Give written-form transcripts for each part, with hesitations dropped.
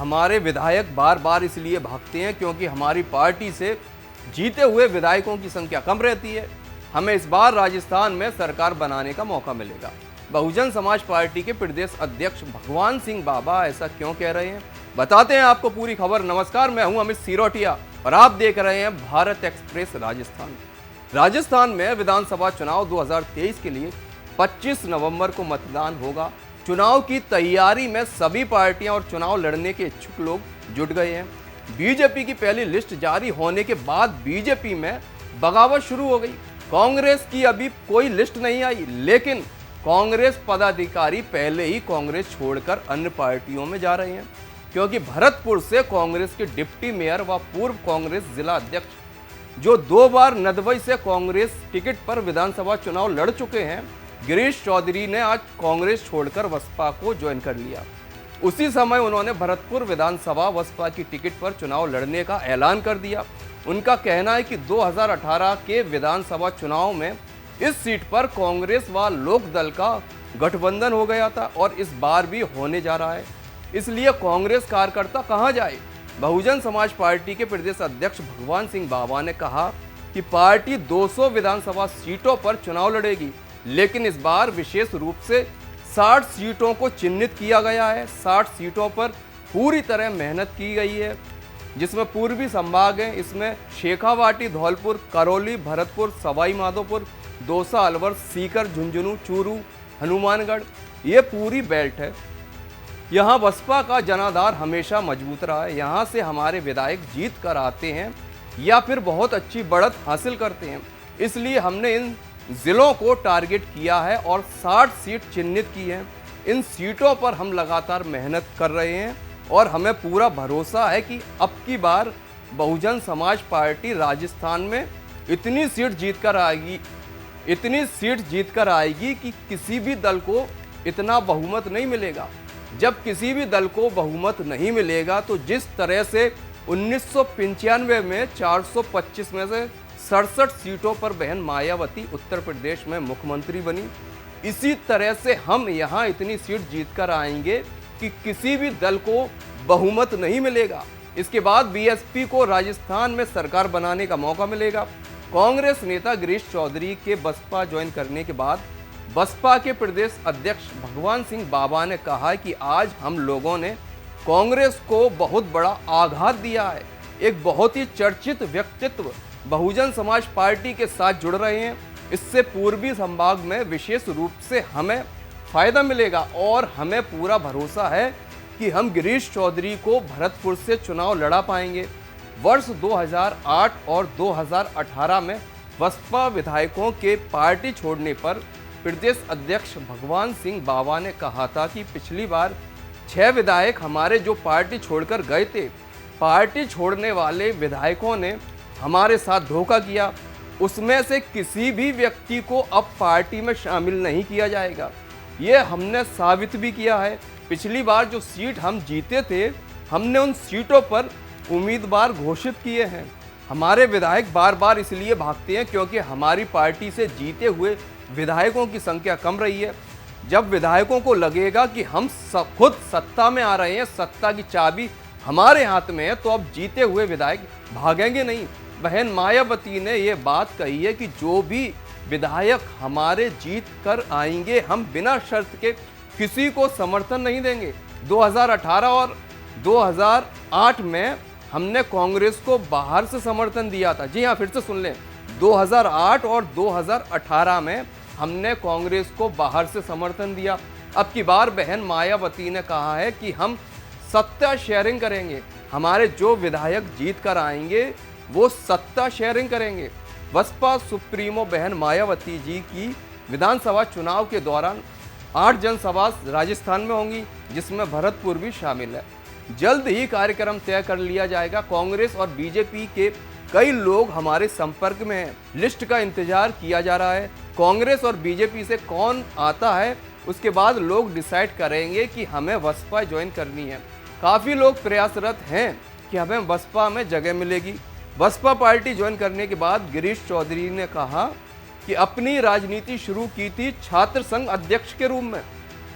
हमारे विधायक बार बार इसलिए भागते हैं क्योंकि हमारी पार्टी से जीते हुए विधायकों की संख्या कम रहती है। हमें इस बार राजस्थान में सरकार बनाने का मौका मिलेगा। बहुजन समाज पार्टी के प्रदेश अध्यक्ष भगवान सिंह बाबा ऐसा क्यों कह रहे हैं, बताते हैं आपको पूरी खबर। नमस्कार, मैं हूं अमित सिरोटिया और आप देख रहे हैं भारत एक्सप्रेस राजस्थान। राजस्थान में विधानसभा चुनाव 2023 के लिए 25 नवंबर को मतदान होगा। चुनाव की तैयारी में सभी पार्टियां और चुनाव लड़ने के इच्छुक लोग जुट गए हैं। बीजेपी की पहली लिस्ट जारी होने के बाद बीजेपी में बगावत शुरू हो गई। कांग्रेस की अभी कोई लिस्ट नहीं आई, लेकिन कांग्रेस पदाधिकारी पहले ही कांग्रेस छोड़कर अन्य पार्टियों में जा रहे हैं, क्योंकि भरतपुर से कांग्रेस के डिप्टी मेयर व पूर्व कांग्रेस जिला अध्यक्ष जो 2 बार नदवई से कांग्रेस टिकट पर विधानसभा चुनाव लड़ चुके हैं, गिरीश चौधरी ने आज कांग्रेस छोड़कर बसपा को ज्वाइन कर लिया। उसी समय उन्होंने भरतपुर विधानसभा बसपा की टिकट पर चुनाव लड़ने का ऐलान कर दिया। उनका कहना है कि 2018 के विधानसभा चुनाव में इस सीट पर कांग्रेस व लोक दल का गठबंधन हो गया था और इस बार भी होने जा रहा है, इसलिए कांग्रेस कार्यकर्ता कहां जाए। बहुजन समाज पार्टी के प्रदेश अध्यक्ष भगवान सिंह बाबा ने कहा कि पार्टी 200 विधानसभा सीटों पर चुनाव लड़ेगी, लेकिन इस बार विशेष रूप से 60 सीटों को चिन्हित किया गया है। 60 सीटों पर पूरी तरह मेहनत की गई है, जिसमें पूर्वी संभाग है। इसमें शेखावाटी, धौलपुर, करौली, भरतपुर, सवाई माधोपुर, दौसा, अलवर, सीकर, झुंझुनू, चूरू, हनुमानगढ़, ये पूरी बेल्ट है। यहाँ बसपा का जनाधार हमेशा मजबूत रहा है। यहाँ से हमारे विधायक जीत कर आते हैं या फिर बहुत अच्छी बढ़त हासिल करते हैं, इसलिए हमने इन जिलों को टारगेट किया है और 60 सीट चिन्हित की हैं। इन सीटों पर हम लगातार मेहनत कर रहे हैं और हमें पूरा भरोसा है कि अब की बार बहुजन समाज पार्टी राजस्थान में इतनी सीट जीत कर आएगी कि किसी भी दल को इतना बहुमत नहीं मिलेगा। जब किसी भी दल को बहुमत नहीं मिलेगा तो जिस तरह से 1995 में 425 में से 67 सीटों पर बहन मायावती उत्तर प्रदेश में मुख्यमंत्री बनी, इसी तरह से हम यहाँ इतनी सीट जीतकर आएंगे कि किसी भी दल को बहुमत नहीं मिलेगा। इसके बाद बीएसपी को राजस्थान में सरकार बनाने का मौका मिलेगा। कांग्रेस नेता गिरीश चौधरी के बसपा ज्वाइन करने के बाद बसपा के प्रदेश अध्यक्ष भगवान सिंह बाबा ने कहा कि आज हम लोगों ने कांग्रेस को बहुत बड़ा आघात दिया है। एक बहुत ही चर्चित व्यक्तित्व बहुजन समाज पार्टी के साथ जुड़ रहे हैं। इससे पूर्वी संभाग में विशेष रूप से हमें फायदा मिलेगा और हमें पूरा भरोसा है कि हम गिरीश चौधरी को भरतपुर से चुनाव लड़ा पाएंगे। वर्ष 2008 और 2018 में बसपा विधायकों के पार्टी छोड़ने पर प्रदेश अध्यक्ष भगवान सिंह बाबा ने कहा था कि पिछली बार 6 विधायक हमारे जो पार्टी छोड़कर गए थे, पार्टी छोड़ने वाले विधायकों ने हमारे साथ धोखा किया। उसमें से किसी भी व्यक्ति को अब पार्टी में शामिल नहीं किया जाएगा। ये हमने साबित भी किया है। पिछली बार जो सीट हम जीते थे, हमने उन सीटों पर उम्मीदवार घोषित किए हैं। हमारे विधायक बार बार इसलिए भागते हैं क्योंकि हमारी पार्टी से जीते हुए विधायकों की संख्या कम रही है। जब विधायकों को लगेगा कि हम खुद सत्ता में आ रहे हैं, सत्ता की चाबी हमारे हाथ में है, तो अब जीते हुए विधायक भागेंगे नहीं। बहन मायावती ने ये बात कही है कि जो भी विधायक हमारे जीत कर आएंगे, हम बिना शर्त के किसी को समर्थन नहीं देंगे। 2018 और 2008 में हमने कांग्रेस को बाहर से समर्थन दिया था। जी हाँ, फिर से सुन लें, 2008 और 2018 में हमने कांग्रेस को बाहर से समर्थन दिया। अब की बार बहन मायावती ने कहा है कि हम सत्ता शेयरिंग करेंगे। हमारे जो विधायक जीत कर आएंगे वो सत्ता शेयरिंग करेंगे। बसपा सुप्रीमो बहन मायावती जी की विधानसभा चुनाव के दौरान 8 जनसभा राजस्थान में होंगी, जिसमें भरतपुर भी शामिल है। जल्द ही कार्यक्रम तय कर लिया जाएगा। कांग्रेस और बीजेपी के कई लोग हमारे संपर्क में हैं। लिस्ट का इंतजार किया जा रहा है। कांग्रेस और बीजेपी से कौन आता है, उसके बाद लोग डिसाइड करेंगे कि हमें बसपा ज्वाइन करनी है। काफ़ी लोग प्रयासरत हैं कि हमें बसपा में जगह मिलेगी। बसपा पार्टी ज्वाइन करने के बाद गिरीश चौधरी ने कहा कि अपनी राजनीति शुरू की थी छात्र संघ अध्यक्ष के रूप में,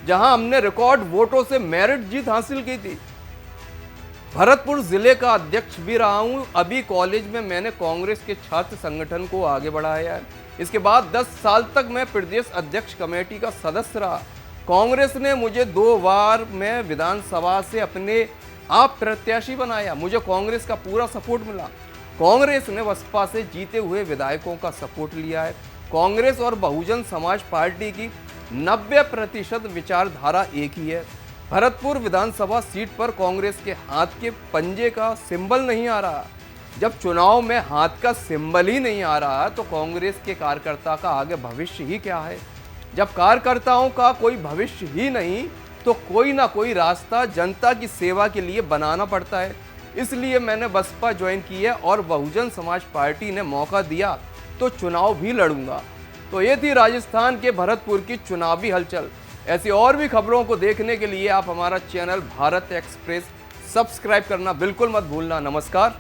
जहां हमने रिकॉर्ड वोटों से मेरिट जीत हासिल की थी। भरतपुर जिले का अध्यक्ष भी रहा हूं। अभी कॉलेज में मैंने कांग्रेस के छात्र संगठन को आगे बढ़ाया है। इसके बाद 10 साल तक मैं प्रदेश अध्यक्ष कमेटी का सदस्य रहा। कांग्रेस ने मुझे 2 बार में विधानसभा से अपने आप प्रत्याशी बनाया। मुझे कांग्रेस का पूरा सपोर्ट मिला। कांग्रेस ने बसपा से जीते हुए विधायकों का सपोर्ट लिया है। कांग्रेस और बहुजन समाज पार्टी की 90% विचारधारा एक ही है। भरतपुर विधानसभा सीट पर कांग्रेस के हाथ के पंजे का सिंबल नहीं आ रहा। जब चुनाव में हाथ का सिंबल ही नहीं आ रहा तो कांग्रेस के कार्यकर्ता का आगे भविष्य ही क्या है। जब कार्यकर्ताओं का कोई भविष्य ही नहीं तो कोई ना कोई रास्ता जनता की सेवा के लिए बनाना पड़ता है। इसलिए मैंने बसपा ज्वाइन की है और बहुजन समाज पार्टी ने मौका दिया तो चुनाव भी लड़ूंगा। तो ये थी राजस्थान के भरतपुर की चुनावी हलचल। ऐसी और भी खबरों को देखने के लिए आप हमारा चैनल भारत एक्सप्रेस सब्सक्राइब करना बिल्कुल मत भूलना। नमस्कार।